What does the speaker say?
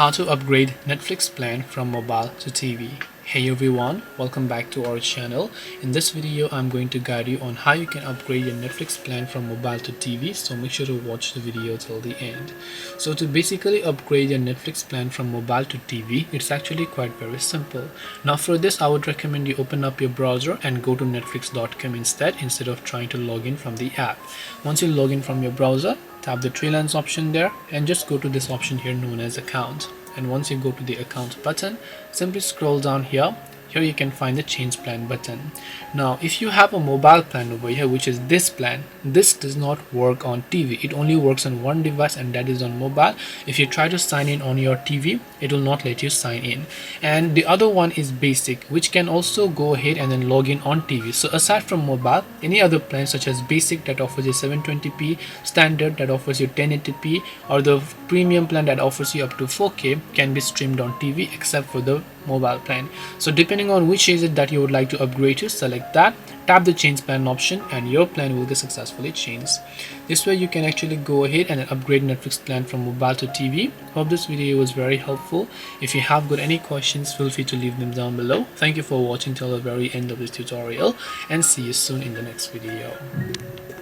How to upgrade Netflix plan from mobile to TV. Hey everyone, welcome back to our channel. In this video I'm going to guide you on how you can upgrade your Netflix plan from mobile to TV, so make sure to watch the video till the end. So to basically upgrade your Netflix plan from mobile to TV, it's actually quite very simple. Now for this I would recommend you open up your browser and go to netflix.com instead of trying to log in from the app. Once you log in from your browser, tap the three lines option there and just go to this option here known as account. And once you go to the account button, simply scroll down here. Here you can find the change plan button. Now if you have a mobile plan over here, which is this plan, this does not work on TV. It only works on one device, and that is on mobile. If you try to sign in on your TV, it will not let you sign in. And the other one is basic, which can also go ahead and then log in on TV. So aside from mobile, any other plan such as basic that offers you 720p, standard that offers you 1080p, or the premium plan that offers you up to 4K can be streamed on TV except for the mobile plan. So depending on which is it that you would like to upgrade to, select that, tap the change plan option, and your plan will get successfully changed. This way you can actually go ahead and upgrade Netflix plan from mobile to TV. Hope this video was very helpful. If you have got any questions, feel free to leave them down below. Thank you for watching till the very end of this tutorial, and see you soon in the next video.